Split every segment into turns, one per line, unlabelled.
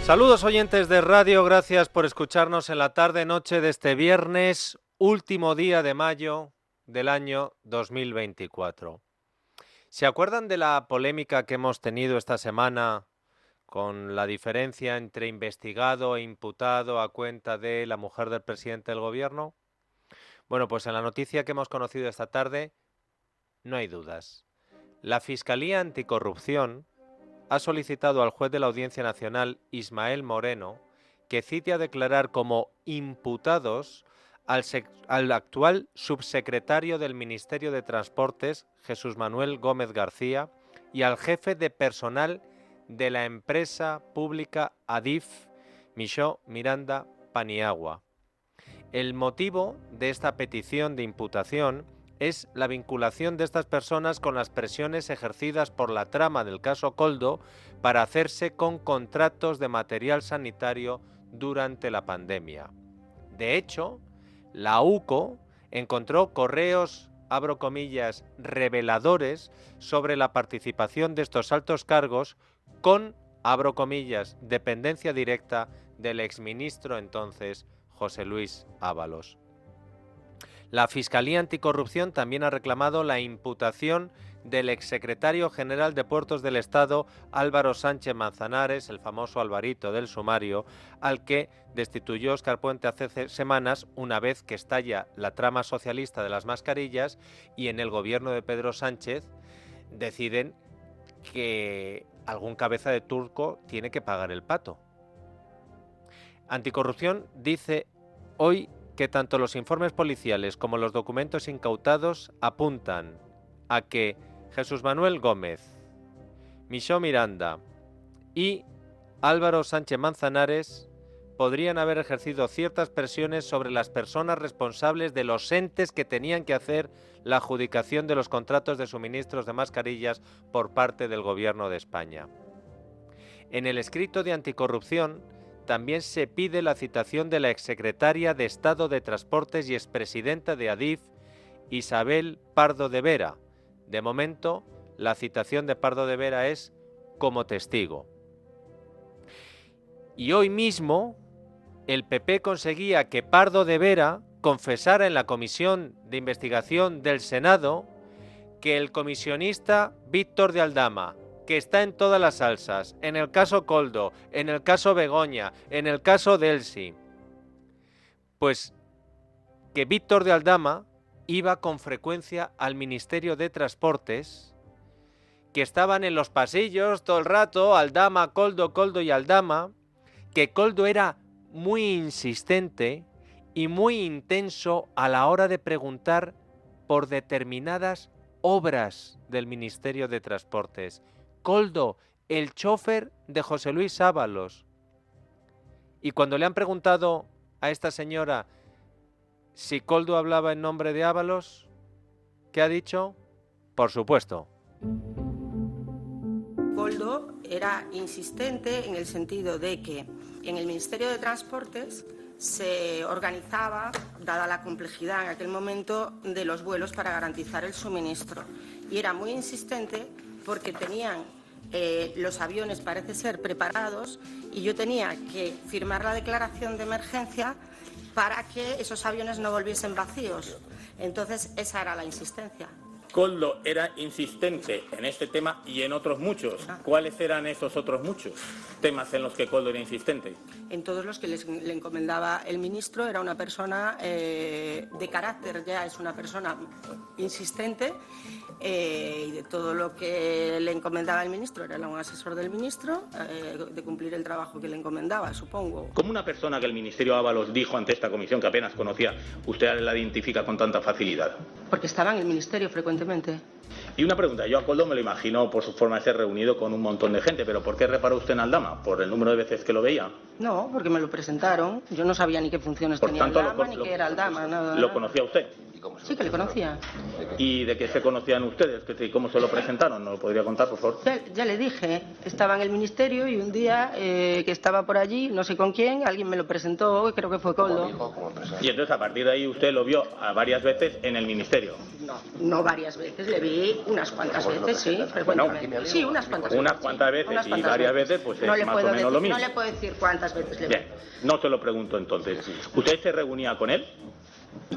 Saludos oyentes de radio, gracias por escucharnos en la tarde-noche de este viernes, último día de mayo del año 2024. ¿Se acuerdan de la polémica que hemos tenido esta semana con la diferencia entre investigado e imputado a cuenta de la mujer del presidente del gobierno? Bueno, pues en la noticia que hemos conocido esta tarde no hay dudas. La Fiscalía Anticorrupción ha solicitado al juez de la Audiencia Nacional, Ismael Moreno, que cite a declarar como imputados al actual subsecretario del Ministerio de Transportes, Jesús Manuel Gómez García, y al jefe de personal de la empresa pública Adif, Michó Miranda Paniagua. El motivo de esta petición de imputación es la vinculación de estas personas con las presiones ejercidas por la trama del caso Koldo para hacerse con contratos de material sanitario durante la pandemia. De hecho, la UCO encontró correos, abro comillas, reveladores sobre la participación de estos altos cargos con, abro comillas, dependencia directa del exministro entonces José Luis Ábalos. La Fiscalía Anticorrupción también ha reclamado la imputación del exsecretario general de Puertos del Estado, Álvaro Sánchez Manzanares, el famoso Alvarito del sumario, al que destituyó Óscar Puente hace semanas una vez que estalla la trama socialista de las mascarillas y en el gobierno de Pedro Sánchez deciden que algún cabeza de turco tiene que pagar el pato. Anticorrupción dice hoy que tanto los informes policiales como los documentos incautados apuntan a que Jesús Manuel Gómez, Michó Miranda y Álvaro Sánchez Manzanares podrían haber ejercido ciertas presiones sobre las personas responsables de los entes que tenían que hacer la adjudicación de los contratos de suministros de mascarillas por parte del Gobierno de España. En el escrito de Anticorrupción también se pide la citación de la exsecretaria de Estado de Transportes y expresidenta de Adif, Isabel Pardo de Vera. De momento, la citación de Pardo de Vera es como testigo. Y hoy mismo, el PP conseguía que Pardo de Vera confesara en la Comisión de Investigación del Senado que el comisionista Víctor de Aldama, que está en todas las salsas, en el caso Koldo, en el caso Begoña, en el caso Delcy, pues que Víctor de Aldama iba con frecuencia al Ministerio de Transportes, que estaban en los pasillos todo el rato, Aldama, Koldo, Koldo y Aldama, que Koldo era muy insistente y muy intenso a la hora de preguntar por determinadas obras del Ministerio de Transportes. Koldo, el chofer de José Luis Ábalos. Y cuando le han preguntado a esta señora si Koldo hablaba en nombre de Ábalos, ¿qué ha dicho? Por supuesto.
Koldo era insistente en el sentido de que en el Ministerio de Transportes se organizaba, dada la complejidad en aquel momento de los vuelos para garantizar el suministro. Y era muy insistente porque tenían los aviones, parece ser, preparados y yo tenía que firmar la declaración de emergencia para que esos aviones no volviesen vacíos. Entonces, esa era la insistencia.
Koldo era insistente en este tema y en otros muchos. ¿Cuáles eran esos otros muchos temas en los que Koldo era insistente?
En todos los que le encomendaba el ministro. Era una persona de carácter, ya es una persona insistente, y de todo lo que le encomendaba el ministro, era un asesor del ministro, de cumplir el trabajo que le encomendaba, supongo.
¿Cómo una persona que el ministerio Ábalos dijo ante esta comisión que apenas conocía, usted la identifica con tanta facilidad?
Porque estaba en el ministerio frecuentemente.
Y una pregunta, yo a Koldo me lo imagino por su forma de ser reunido con un montón de gente, pero ¿por qué reparó usted en Aldama? ¿Por el número de veces que lo veía?
No, porque me lo presentaron. Yo no sabía ni qué funciones tenía Aldama, ni qué era Aldama.
¿Lo conocía usted?
Sí, que le conocía.
¿Y de qué se conocían ustedes? ¿Cómo se lo presentaron? ¿Nos lo podría contar, por favor?
Ya le dije, estaba en el ministerio y un día que estaba por allí, no sé con quién, alguien me lo presentó, creo que fue Coldo.
Y entonces a partir de ahí usted lo vio varias veces en el ministerio.
No varias veces, le vi unas cuantas veces, sí, frecuentemente. Sí, unas cuantas veces.
Unas cuantas veces
unas
y
cuantas
varias veces, pues es más o menos lo mismo.
No le puedo decir cuántas veces le vi.
Bien, no se lo pregunto entonces. ¿Usted se reunía con él?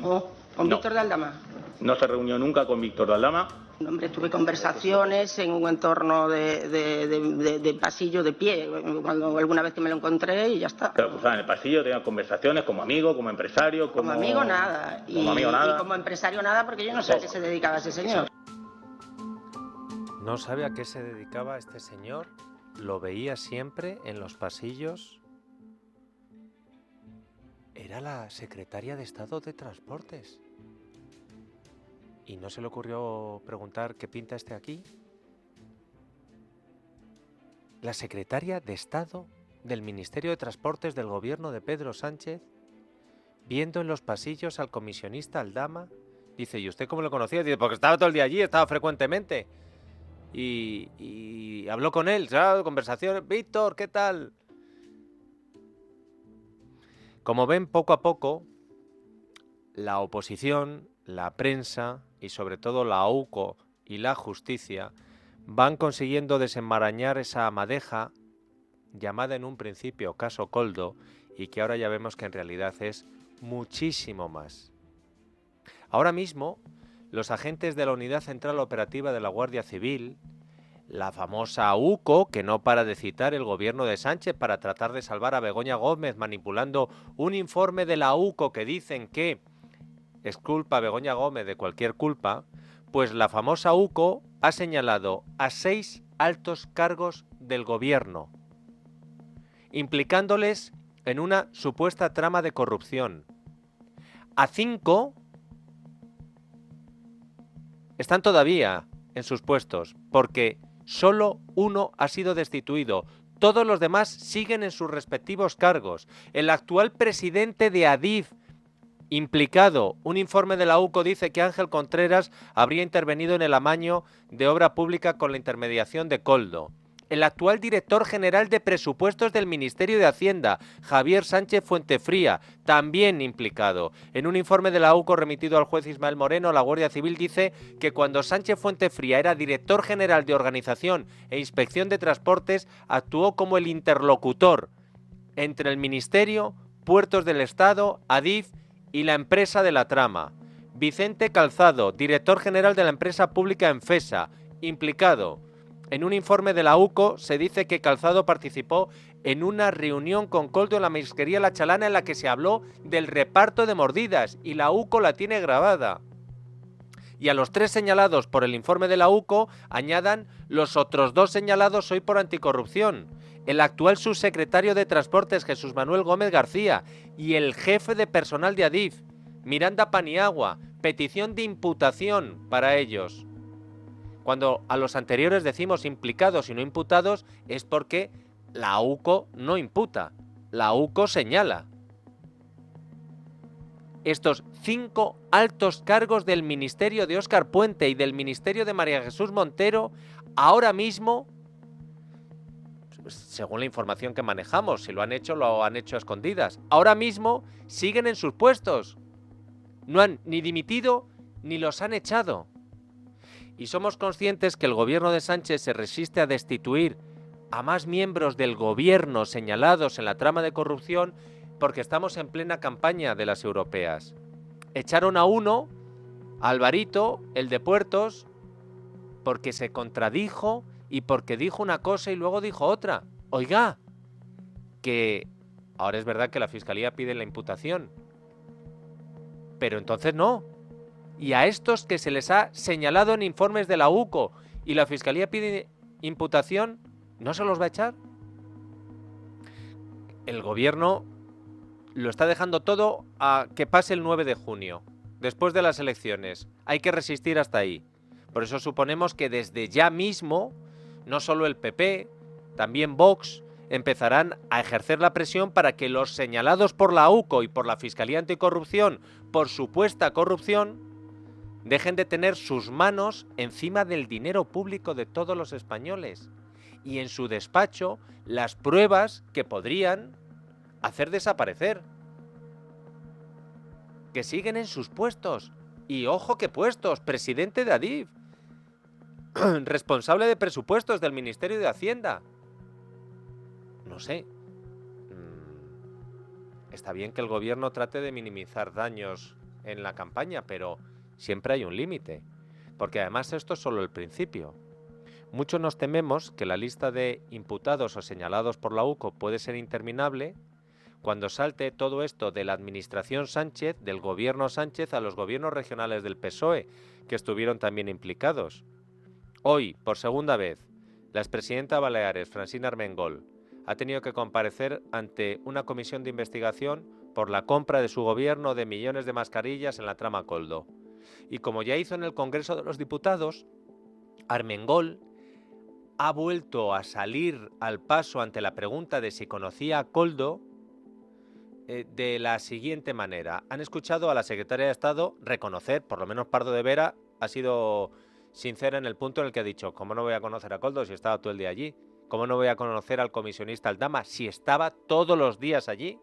No, con Víctor de Aldama.
¿No se reunió nunca con Víctor de Aldama?
Hombre, tuve conversaciones en un entorno de pasillo de pie, cuando alguna vez que me lo encontré y ya está.
Pero, en el pasillo tenía conversaciones como amigo, como empresario,
como amigo nada.
Como amigo nada.
Y como empresario nada, porque yo no sé a qué se dedicaba ese señor.
No sabe a qué se dedicaba este señor, lo veía siempre en los pasillos. Era la secretaria de Estado de Transportes. ¿Y no se le ocurrió preguntar qué pinta este aquí? La secretaria de Estado del Ministerio de Transportes del gobierno de Pedro Sánchez, viendo en los pasillos al comisionista Aldama, dice, ¿y usted cómo lo conocía? Dice, porque estaba todo el día allí, estaba frecuentemente. Y habló con él, ¿sabes? Conversaciones, Víctor, ¿qué tal? Como ven, poco a poco, la oposición, la prensa y sobre todo la AUCO y la justicia van consiguiendo desenmarañar esa madeja llamada en un principio caso Coldo y que ahora ya vemos que en realidad es muchísimo más. Ahora mismo, los agentes de la Unidad Central Operativa de la Guardia Civil, la famosa AUCO, que no para de citar el gobierno de Sánchez para tratar de salvar a Begoña Gómez manipulando un informe de la AUCO que dicen que exculpa a Begoña Gómez de cualquier culpa, pues la famosa AUCO ha señalado a 6 altos cargos del gobierno, implicándoles en una supuesta trama de corrupción. A 5 están todavía en sus puestos, porque solo uno ha sido destituido. Todos los demás siguen en sus respectivos cargos. El actual presidente de Adif, implicado. Un informe de la AUCO dice que Ángel Contreras habría intervenido en el amaño de obra pública con la intermediación de Coldo. El actual director general de presupuestos del Ministerio de Hacienda, Javier Sánchez Fuentefría, también implicado. En un informe de la AUCO remitido al juez Ismael Moreno, la Guardia Civil dice que cuando Sánchez Fuentefría era director general de Organización e Inspección de Transportes, actuó como el interlocutor entre el Ministerio, Puertos del Estado, Adif y la empresa de la trama. Vicente Calzado, director general de la empresa pública Enfesa, implicado. En un informe de la AUCO se dice que Calzado participó en una reunión con Coldo en la marisquería La Chalana en la que se habló del reparto de mordidas y la AUCO la tiene grabada. Y a los 3 señalados por el informe de la AUCO añadan los otros 2 señalados hoy por anticorrupción. El actual subsecretario de Transportes, Jesús Manuel Gómez García, y el jefe de personal de Adif, Miranda Paniagua, petición de imputación para ellos. Cuando a los anteriores decimos implicados y no imputados, es porque la AUCO no imputa, la AUCO señala. Estos 5 altos cargos del ministerio de Óscar Puente y del ministerio de María Jesús Montero, ahora mismo, según la información que manejamos, si lo han hecho a escondidas, ahora mismo siguen en sus puestos. No han ni dimitido ni los han echado. Y somos conscientes que el gobierno de Sánchez se resiste a destituir a más miembros del gobierno señalados en la trama de corrupción porque estamos en plena campaña de las europeas. Echaron a uno, a Alvarito, el de Puertos, porque se contradijo y porque dijo una cosa y luego dijo otra. Oiga, que ahora es verdad que la Fiscalía pide la imputación, pero entonces no. Y a estos que se les ha señalado en informes de la UCO y la Fiscalía pide imputación, ¿no se los va a echar? El gobierno lo está dejando todo a que pase el 9 de junio, después de las elecciones. Hay que resistir hasta ahí. Por eso suponemos que desde ya mismo, no solo el PP, también Vox, empezarán a ejercer la presión para que los señalados por la UCO y por la Fiscalía Anticorrupción por supuesta corrupción Dejen de tener sus manos encima del dinero público de todos los españoles y en su despacho las pruebas que podrían hacer desaparecer. Que siguen en sus puestos. Y ojo que puestos, presidente de Adif, responsable de presupuestos del Ministerio de Hacienda. No sé. Está bien que el gobierno trate de minimizar daños en la campaña, pero siempre hay un límite. Porque además esto es solo el principio. Muchos nos tememos que la lista de imputados o señalados por la UCO puede ser interminable cuando salte todo esto de la administración Sánchez, del gobierno Sánchez, a los gobiernos regionales del PSOE, que estuvieron también implicados. Hoy, por segunda vez, la expresidenta de Baleares, Francina Armengol, ha tenido que comparecer ante una comisión de investigación por la compra de su gobierno de millones de mascarillas en la trama Koldo. Y como ya hizo en el Congreso de los Diputados, Armengol ha vuelto a salir al paso ante la pregunta de si conocía a Koldo de la siguiente manera. Han escuchado a la secretaria de Estado reconocer, por lo menos Pardo de Vera ha sido sincera en el punto en el que ha dicho: ¿cómo no voy a conocer a Koldo si estaba todo el día allí? ¿Cómo no voy a conocer al comisionista Aldama si estaba todos los días allí?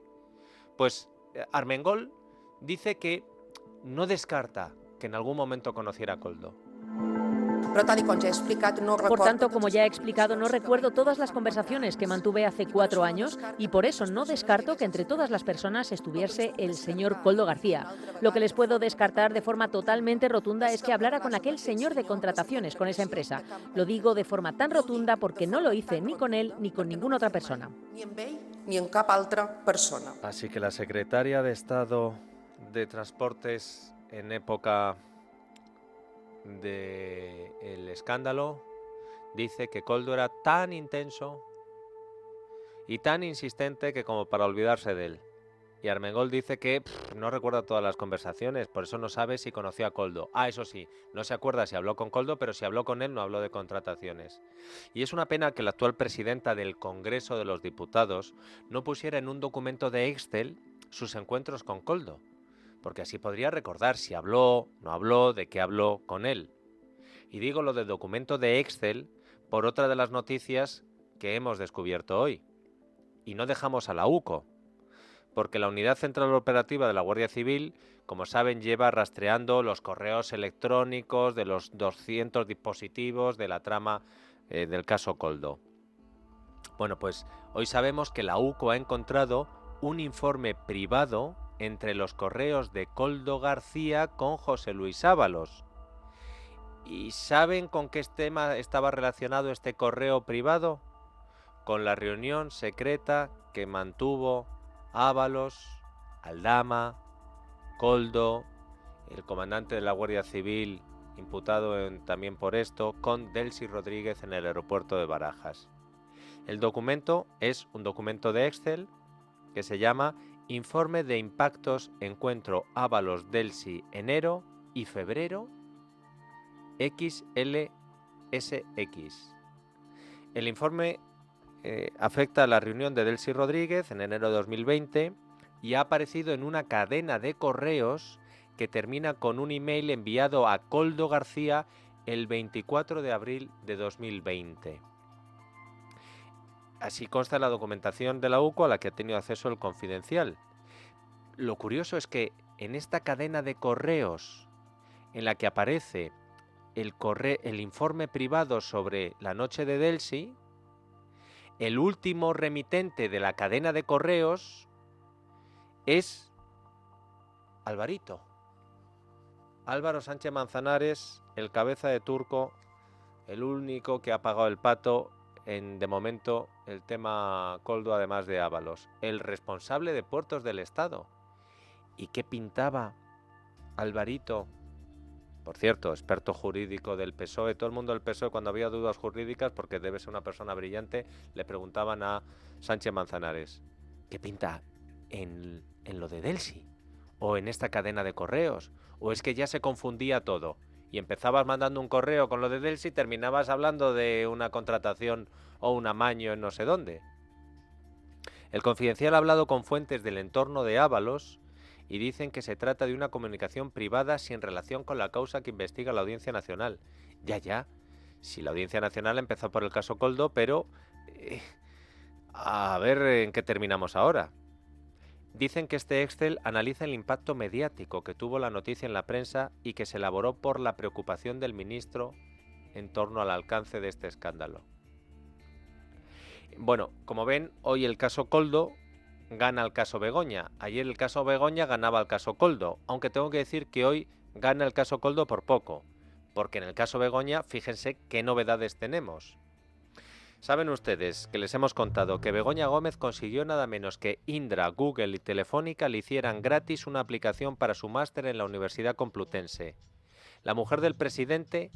Pues Armengol dice que no descarta que en algún momento conociera a Koldo.
Por tanto, como ya he explicado, no recuerdo todas las conversaciones que mantuve hace 4 años y por eso no descarto que entre todas las personas estuviese el señor Koldo García. Lo que les puedo descartar de forma totalmente rotunda es que hablara con aquel señor de contrataciones, con esa empresa. Lo digo de forma tan rotunda porque no lo hice ni con él ni con ninguna otra persona.
Ni en cap altra persona.
Así que la secretaria de Estado de Transportes en época del escándalo dice que Koldo era tan intenso y tan insistente que como para olvidarse de él. Y Armengol dice que no recuerda todas las conversaciones, por eso no sabe si conoció a Koldo. Eso sí, no se acuerda si habló con Koldo, pero si habló con él no habló de contrataciones. Y es una pena que la actual presidenta del Congreso de los Diputados no pusiera en un documento de Excel sus encuentros con Koldo, porque así podría recordar si habló, no habló, de qué habló con él. Y digo lo del documento de Excel por otra de las noticias que hemos descubierto hoy. Y no dejamos a la UCO, porque la Unidad Central Operativa de la Guardia Civil, como saben, lleva rastreando los correos electrónicos de los 200 dispositivos de la trama del caso Koldo. Bueno, pues hoy sabemos que la UCO ha encontrado un informe privado entre los correos de Koldo García con José Luis Ábalos. ¿Y saben con qué tema estaba relacionado este correo privado? Con la reunión secreta que mantuvo Ábalos, Aldama, Koldo, el comandante de la Guardia Civil, imputado también por esto, con Delcy Rodríguez en el aeropuerto de Barajas. El documento es un documento de Excel que se llama Informe de Impactos Encuentro Ábalos-Delcy enero y febrero XLSX. El informe afecta a la reunión de Delcy Rodríguez en enero de 2020 y ha aparecido en una cadena de correos que termina con un email enviado a Koldo García el 24 de abril de 2020. Así consta la documentación de la UCO a la que ha tenido acceso el Confidencial. Lo curioso es que en esta cadena de correos en la que aparece el informe privado sobre la noche de Delcy, el último remitente de la cadena de correos es Alvarito. Álvaro Sánchez Manzanares, el cabeza de turco, el único que ha pagado el pato de momento el tema Koldo, además de Ábalos, el responsable de puertos del Estado. ¿Y qué pintaba Alvarito? Por cierto, experto jurídico del PSOE. Todo el mundo del PSOE, cuando había dudas jurídicas, porque debe ser una persona brillante, le preguntaban a Sánchez Manzanares: ¿qué pinta en lo de Delcy? ¿O en esta cadena de correos? ¿O es que ya se confundía todo? Y empezabas mandando un correo con lo de Delcy y terminabas hablando de una contratación o un amaño en no sé dónde. El Confidencial ha hablado con fuentes del entorno de Ábalos y dicen que se trata de una comunicación privada sin relación con la causa que investiga la Audiencia Nacional. Ya. Si la Audiencia Nacional empezó por el caso Koldo, pero... a ver en qué terminamos ahora. Dicen que este Excel analiza el impacto mediático que tuvo la noticia en la prensa y que se elaboró por la preocupación del ministro en torno al alcance de este escándalo. Bueno, como ven, hoy el caso Koldo gana el caso Begoña. Ayer el caso Begoña ganaba el caso Koldo, aunque tengo que decir que hoy gana el caso Koldo por poco, porque en el caso Begoña, fíjense qué novedades tenemos. Saben ustedes que les hemos contado que Begoña Gómez consiguió nada menos que Indra, Google y Telefónica le hicieran gratis una aplicación para su máster en la Universidad Complutense. La mujer del presidente,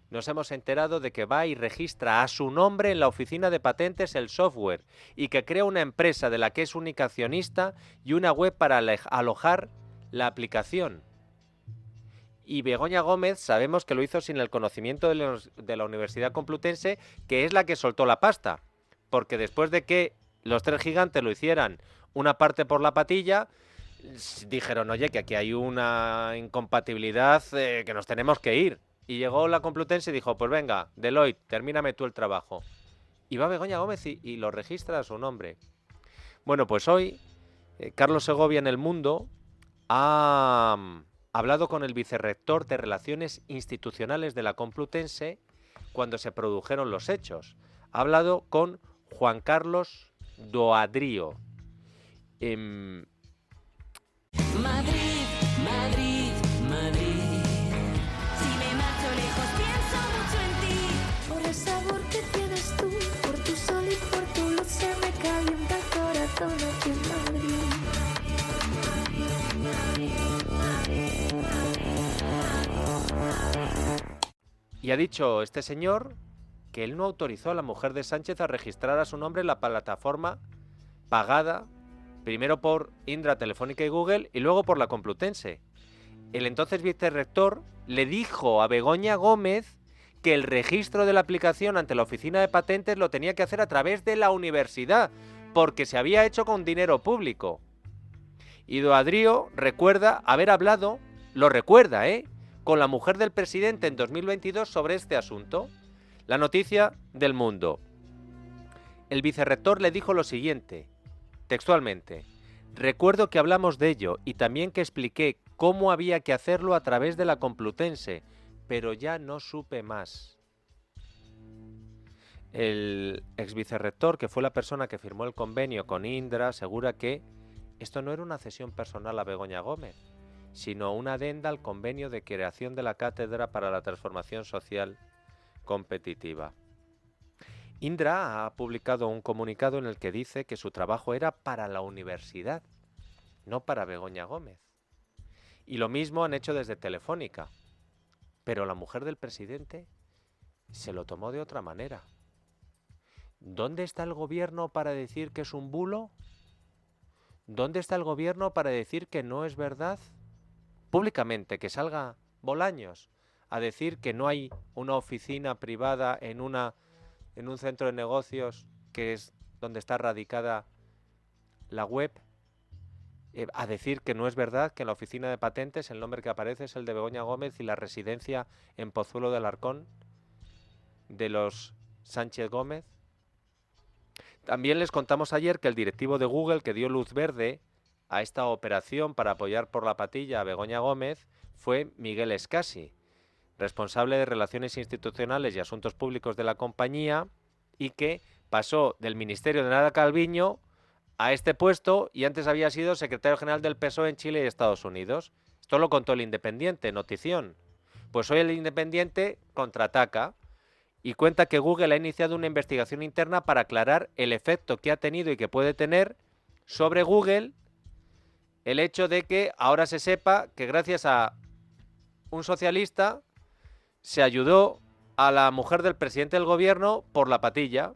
nos hemos enterado de que va y registra a su nombre en la oficina de patentes el software y que crea una empresa de la que es única accionista y una web para alojar la aplicación. Y Begoña Gómez sabemos que lo hizo sin el conocimiento de la Universidad Complutense, que es la que soltó la pasta. Porque después de que los tres gigantes lo hicieran una parte por la patilla, dijeron, oye, que aquí hay una incompatibilidad, que nos tenemos que ir. Y llegó la Complutense y dijo, pues venga, Deloitte, termíname tú el trabajo. Y va Begoña Gómez y lo registra a su nombre. Bueno, pues hoy Carlos Segovia en El Mundo ha hablado con el vicerrector de Relaciones Institucionales de la Complutense cuando se produjeron los hechos. Ha hablado con Juan Carlos Doadrío.
Madrid, Madrid, Madrid. Si me marcho lejos pienso mucho en ti. Por el sabor que tienes tú, por tu sol y por tu luz se me calienta el corazón aquí en Madrid.
Y ha dicho este señor que él no autorizó a la mujer de Sánchez a registrar a su nombre en la plataforma pagada primero por Indra, Telefónica y Google y luego por la Complutense. El entonces vicerrector le dijo a Begoña Gómez que el registro de la aplicación ante la oficina de patentes lo tenía que hacer a través de la universidad, porque se había hecho con dinero público. Y Doadrío recuerda haber hablado, lo recuerda, con la mujer del presidente en 2022 sobre este asunto. La noticia del Mundo. El vicerrector le dijo lo siguiente, textualmente: recuerdo que hablamos de ello y también que expliqué cómo había que hacerlo a través de la Complutense, pero ya no supe más. El exvicerrector, que fue la persona que firmó el convenio con Indra, asegura que esto no era una cesión personal a Begoña Gómez, sino una adenda al convenio de creación de la Cátedra para la Transformación Social Competitiva. Indra ha publicado un comunicado en el que dice que su trabajo era para la universidad, no para Begoña Gómez. Y lo mismo han hecho desde Telefónica. Pero la mujer del presidente se lo tomó de otra manera. ¿Dónde está el gobierno para decir que es un bulo? ¿Dónde está el gobierno para decir que no es verdad? Públicamente, que salga Bolaños a decir que no hay una oficina privada en un centro de negocios que es donde está radicada la web, a decir que no es verdad que en la oficina de patentes el nombre que aparece es el de Begoña Gómez y la residencia en Pozuelo de Alarcón de los Sánchez Gómez. También les contamos ayer que el directivo de Google que dio luz verde a esta operación para apoyar por la patilla a Begoña Gómez fue Miguel Escasi, responsable de Relaciones Institucionales y Asuntos Públicos de la compañía, y que pasó del Ministerio de Nada Calviño a este puesto y antes había sido secretario general del PSOE en Chile y Estados Unidos. Esto lo contó el Independiente, notición. Pues hoy el Independiente contraataca y cuenta que Google ha iniciado una investigación interna para aclarar el efecto que ha tenido y que puede tener sobre Google el hecho de que ahora se sepa que gracias a un socialista se ayudó a la mujer del presidente del gobierno por la patilla.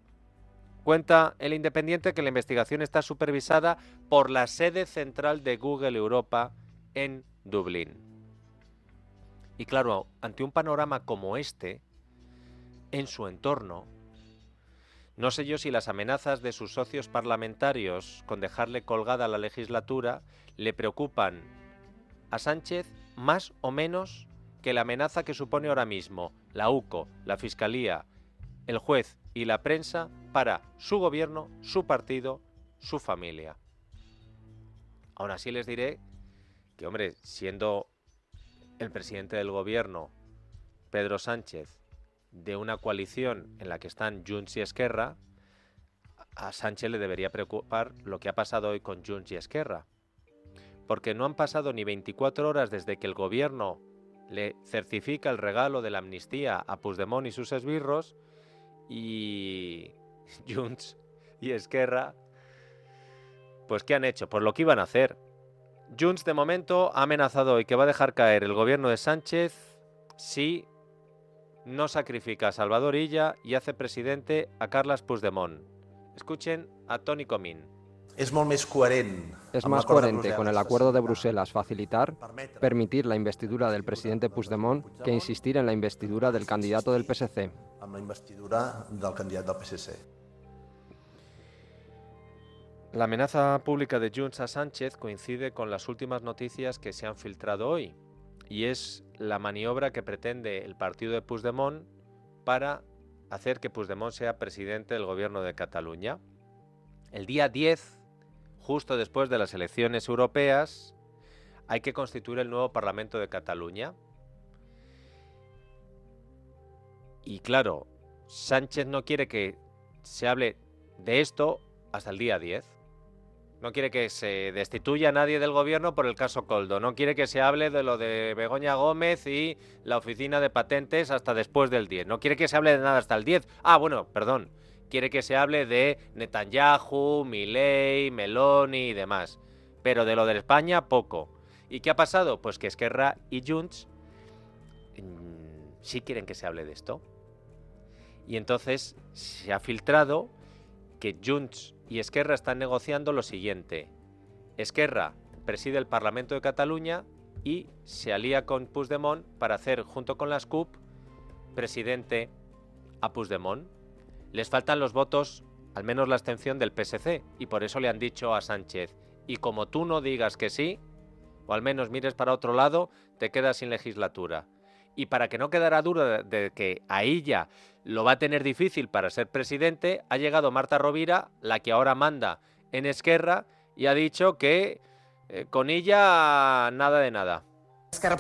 Cuenta el Independiente que la investigación está supervisada por la sede central de Google Europa en Dublín. Y claro, ante un panorama como este, en su entorno, no sé yo si las amenazas de sus socios parlamentarios con dejarle colgada la legislatura le preocupan a Sánchez más o menos que la amenaza que supone ahora mismo la UCO, la Fiscalía, el juez y la prensa para su gobierno, su partido, su familia. Aún así les diré que, hombre, siendo el presidente del gobierno, Pedro Sánchez, de una coalición en la que están Junts y Esquerra, a Sánchez le debería preocupar lo que ha pasado hoy con Junts y Esquerra. Porque no han pasado ni 24 horas desde que el gobierno le certifica el regalo de la amnistía a Puigdemont y sus esbirros, y Junts y Esquerra, pues ¿qué han hecho? Pues lo que iban a hacer. Junts de momento ha amenazado hoy que va a dejar caer el gobierno de Sánchez si no sacrifica a Salvador Illa y hace presidente a Carles Puigdemont. Escuchen a Toni Comín.
Es más coherente con el acuerdo de Bruselas facilitar, permitir la investidura del presidente Puigdemont que insistir en la investidura del candidato del PSC.
La amenaza pública de Junts a Sánchez coincide con las últimas noticias que se han filtrado hoy, y es la maniobra que pretende el partido de Puigdemont para hacer que Puigdemont sea presidente del gobierno de Cataluña. El día 10, justo después de las elecciones europeas, hay que constituir el nuevo Parlamento de Cataluña. Y claro, Sánchez no quiere que se hable de esto hasta el día 10. No quiere que se destituya a nadie del gobierno por el caso Koldo. No quiere que se hable de lo de Begoña Gómez y la oficina de patentes hasta después del 10. No quiere que se hable de nada hasta el 10. Quiere que se hable de Netanyahu, Milei, Meloni y demás. Pero de lo de España, poco. ¿Y qué ha pasado? Pues que Esquerra y Junts sí quieren que se hable de esto. Y entonces se ha filtrado que Junts y Esquerra están negociando lo siguiente. Esquerra preside el Parlamento de Cataluña y se alía con Puigdemont para hacer, junto con las CUP, presidente a Puigdemont. Les faltan los votos, al menos la abstención del PSC, y por eso le han dicho a Sánchez, y como tú no digas que sí, o al menos mires para otro lado, te quedas sin legislatura. Y para que no quedara duda de que a ella lo va a tener difícil para ser presidente, ha llegado Marta Rovira, la que ahora manda en Esquerra, y ha dicho que con ella nada de nada.
Esquerra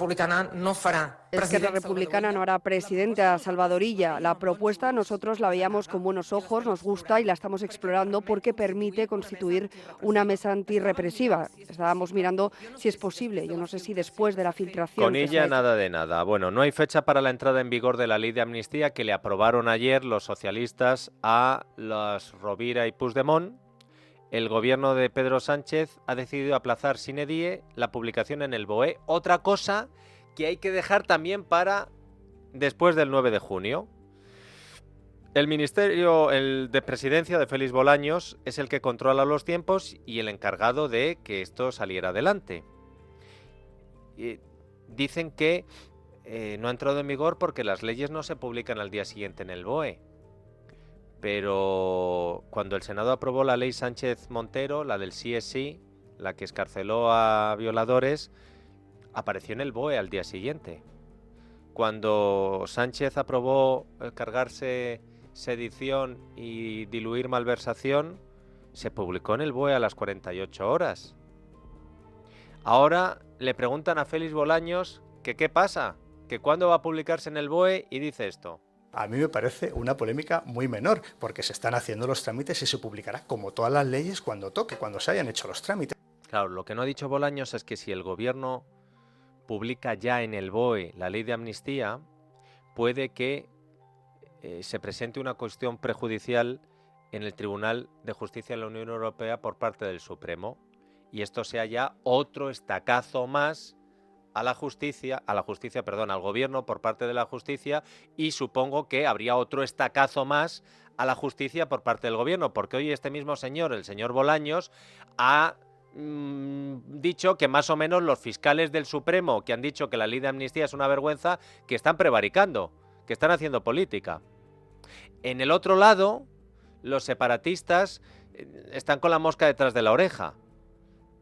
Republicana no
hará presidente a Salvador Illa. La propuesta nosotros la veíamos con buenos ojos, nos gusta y la estamos explorando porque permite constituir una mesa antirrepresiva. Estábamos mirando si es posible. Yo no sé si después de la filtración...
Con ella nada de nada. Bueno, no hay fecha para la entrada en vigor de la ley de amnistía que le aprobaron ayer los socialistas a los Rovira y Puigdemont. El gobierno de Pedro Sánchez ha decidido aplazar sine die la publicación en el BOE. Otra cosa que hay que dejar también para después del 9 de junio. El Ministerio de Presidencia de Félix Bolaños es el que controla los tiempos y el encargado de que esto saliera adelante. Dicen que no ha entrado en vigor porque las leyes no se publican al día siguiente en el BOE. Pero cuando el Senado aprobó la ley Sánchez-Montero, la del sí es sí, la que excarceló a violadores, apareció en el BOE al día siguiente. Cuando Sánchez aprobó cargarse sedición y diluir malversación, se publicó en el BOE a las 48 horas. Ahora le preguntan a Félix Bolaños que qué pasa, que cuándo va a publicarse en el BOE y dice esto.
A mí me parece una polémica muy menor, porque se están haciendo los trámites y se publicará como todas las leyes cuando toque, cuando se hayan hecho los trámites.
Claro, lo que no ha dicho Bolaños es que si el gobierno publica ya en el BOE la ley de amnistía, puede que se presente una cuestión prejudicial en el Tribunal de Justicia de la Unión Europea por parte del Supremo, y esto sea ya otro estacazo más al gobierno por parte de la justicia, y supongo que habría otro estacazo más a la justicia por parte del gobierno, porque hoy este mismo señor, el señor Bolaños, ha dicho que más o menos los fiscales del Supremo, que han dicho que la ley de amnistía es una vergüenza, que están prevaricando, que están haciendo política. En el otro lado, los separatistas están con la mosca detrás de la oreja.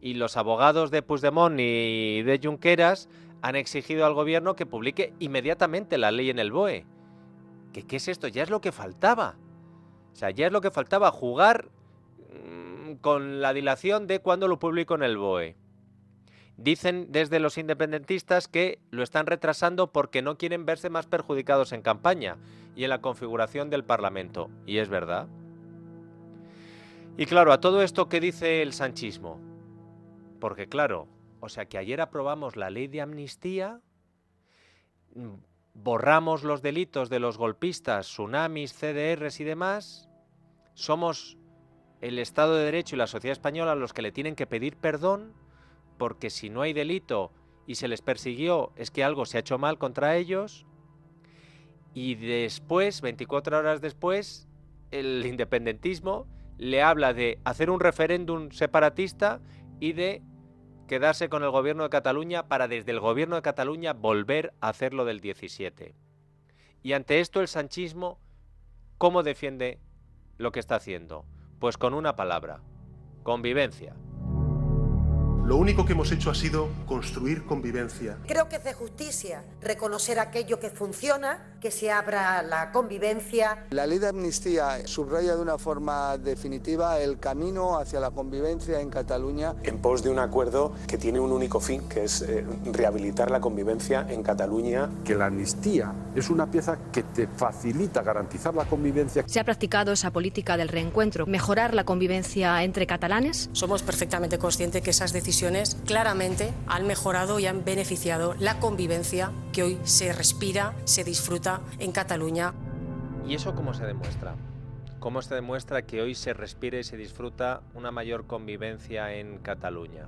Y los abogados de Puigdemont y de Junqueras han exigido al gobierno que publique inmediatamente la ley en el BOE. ¿Qué es esto? Ya es lo que faltaba. O sea, ya es lo que faltaba, jugar con la dilación de cuando lo publico en el BOE. Dicen desde los independentistas que lo están retrasando porque no quieren verse más perjudicados en campaña y en la configuración del Parlamento. Y es verdad. Y claro, a todo esto, ¿qué dice el sanchismo? Porque claro, o sea que ayer aprobamos la ley de amnistía, borramos los delitos de los golpistas, tsunamis, CDRs y demás, somos el Estado de Derecho y la sociedad española los que le tienen que pedir perdón, porque si no hay delito y se les persiguió es que algo se ha hecho mal contra ellos, y después, 24 horas después, el independentismo le habla de hacer un referéndum separatista y de quedarse con el gobierno de Cataluña para desde el gobierno de Cataluña volver a hacer lo del 17. Y ante esto el sanchismo, ¿cómo defiende lo que está haciendo? Pues con una palabra: convivencia.
Lo único que hemos hecho ha sido construir convivencia.
Creo que es de justicia reconocer aquello que funciona, que se abra la convivencia.
La ley de amnistía subraya de una forma definitiva el camino hacia la convivencia en Cataluña.
En pos de un acuerdo que tiene un único fin, que es rehabilitar la convivencia en Cataluña.
Que la amnistía es una pieza que te facilita garantizar la convivencia.
Se ha practicado esa política del reencuentro, mejorar la convivencia entre catalanes.
Somos perfectamente conscientes que esas decisiones claramente han mejorado y han beneficiado la convivencia que hoy se respira, se disfruta en Cataluña.
¿Y eso cómo se demuestra? ¿Cómo se demuestra que hoy se respira y se disfruta una mayor convivencia en Cataluña?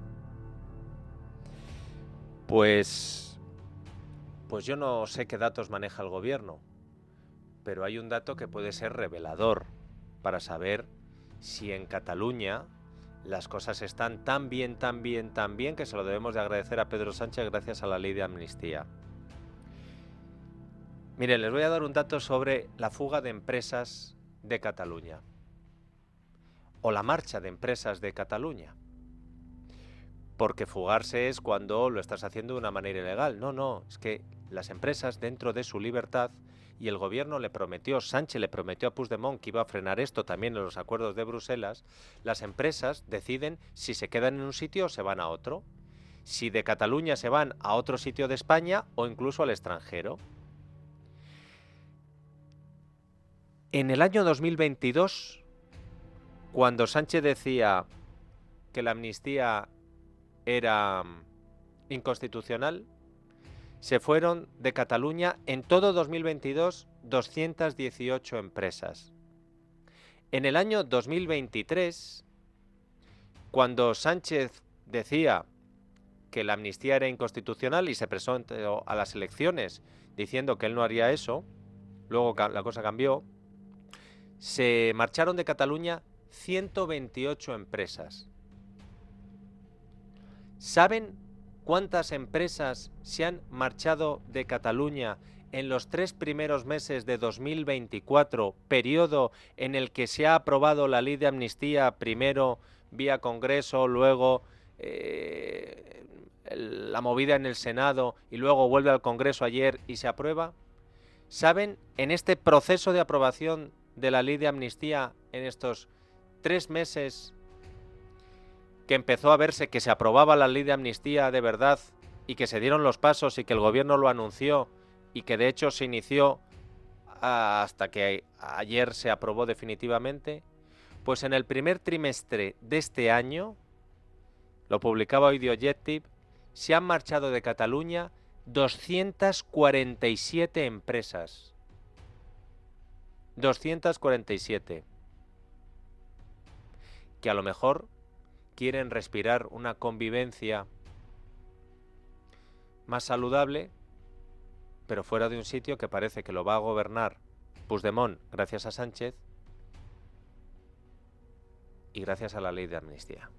Pues yo no sé qué datos maneja el gobierno, pero hay un dato que puede ser revelador para saber si en Cataluña las cosas están tan bien, que se lo debemos de agradecer a Pedro Sánchez gracias a la ley de amnistía. Miren, les voy a dar un dato sobre la fuga de empresas de Cataluña o la marcha de empresas de Cataluña. Porque fugarse es cuando lo estás haciendo de una manera ilegal. No, es que las empresas, dentro de su libertad, y el gobierno le prometió, Sánchez le prometió a Puigdemont que iba a frenar esto también en los acuerdos de Bruselas, las empresas deciden si se quedan en un sitio o se van a otro. Si de Cataluña se van a otro sitio de España o incluso al extranjero. En el año 2022, cuando Sánchez decía que la amnistía era inconstitucional, se fueron de Cataluña en todo 2022 218 empresas. En el año 2023, cuando Sánchez decía que la amnistía era inconstitucional y se presentó a las elecciones diciendo que él no haría eso, luego la cosa cambió, se marcharon de Cataluña 128 empresas. ¿Saben cuántas empresas se han marchado de Cataluña en los 3 primeros meses de 2024, periodo en el que se ha aprobado la ley de amnistía, primero vía Congreso, luego la movida en el Senado y luego vuelve al Congreso ayer y se aprueba? ¿Saben, en este proceso de aprobación de la ley de amnistía, en estos 3 meses que empezó a verse que se aprobaba la ley de amnistía de verdad y que se dieron los pasos y que el gobierno lo anunció y que de hecho se inició hasta que ayer se aprobó definitivamente? Pues en el primer trimestre de este año, lo publicaba hoy The Objective, se han marchado de Cataluña 247 empresas. 247. Que a lo mejor quieren respirar una convivencia más saludable, pero fuera de un sitio que parece que lo va a gobernar Puigdemont gracias a Sánchez y gracias a la ley de amnistía.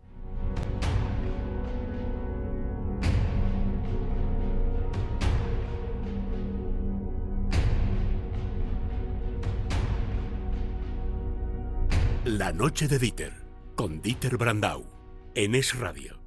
La noche de Dieter, con Dieter Brandau, en Es Radio.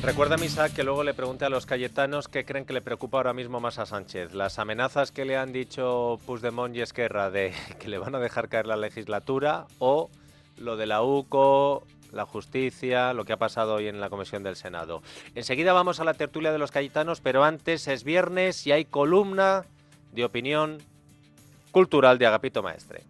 Recuerda, Isaac, que luego le pregunté a los cayetanos qué creen que le preocupa ahora mismo más a Sánchez. Las amenazas que le han dicho Puigdemont y Esquerra de que le van a dejar caer la legislatura, o lo de la UCO, la justicia, lo que ha pasado hoy en la comisión del Senado. Enseguida vamos a la tertulia de los cayetanos, pero antes es viernes y hay columna de opinión cultural de Agapito Maestre.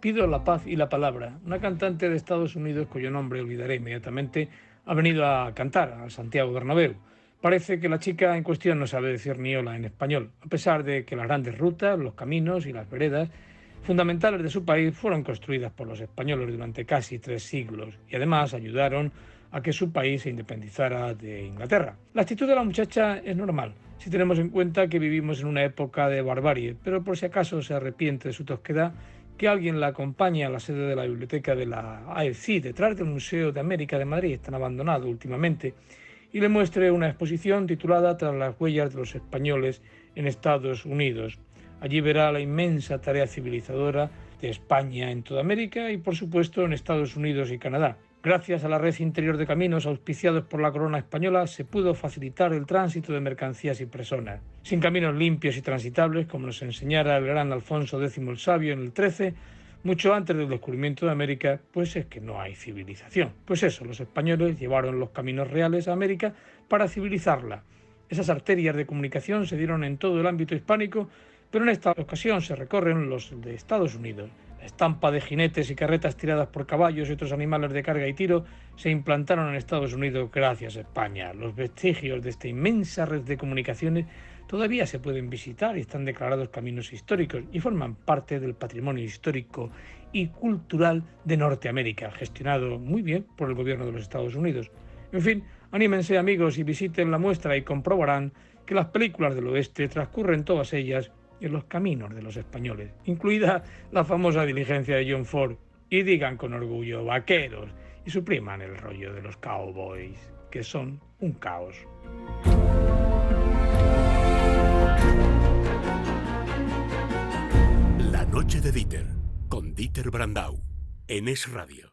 Pido la paz y la palabra. Una cantante de Estados Unidos, cuyo nombre olvidaré inmediatamente, ha venido a cantar al Santiago Bernabéu. Parece que la chica en cuestión no sabe decir ni hola en español, a pesar de que las grandes rutas, los caminos y las veredas fundamentales de su país fueron construidas por los españoles durante casi 3 siglos y además ayudaron a que su país se independizara de Inglaterra. La actitud de la muchacha es normal, si tenemos en cuenta que vivimos en una época de barbarie, pero por si acaso se arrepiente de su tosquedad, que alguien la acompañe a la sede de la biblioteca de la AECI, detrás del Museo de América de Madrid, tan abandonado últimamente, y le muestre una exposición titulada Tras las huellas de los españoles en Estados Unidos. Allí verá la inmensa tarea civilizadora de España en toda América y, por supuesto, en Estados Unidos y Canadá. Gracias a la red interior de caminos auspiciados por la corona española se pudo facilitar el tránsito de mercancías y personas. Sin caminos limpios y transitables, como nos enseñara el gran Alfonso X el Sabio en el XIII, mucho antes del descubrimiento de América, pues es que no hay civilización. Pues eso, los españoles llevaron los caminos reales a América para civilizarla. Esas arterias de comunicación se dieron en todo el ámbito hispánico, pero en esta ocasión se recorren los de Estados Unidos. La estampa de jinetes y carretas tiradas por caballos y otros animales de carga y tiro se implantaron en Estados Unidos gracias a España. Los vestigios de esta inmensa red de comunicaciones todavía se pueden visitar y están declarados caminos históricos y forman parte del patrimonio histórico y cultural de Norteamérica, gestionado muy bien por el gobierno de los Estados Unidos. En fin, anímense amigos y visiten la muestra y comprobarán que las películas del oeste transcurren todas ellas en los caminos de los españoles, incluida la famosa diligencia de John Ford, y digan con orgullo vaqueros y supriman el rollo de los cowboys, que son un caos.
La noche de Dieter, con Dieter Brandau, en Es Radio.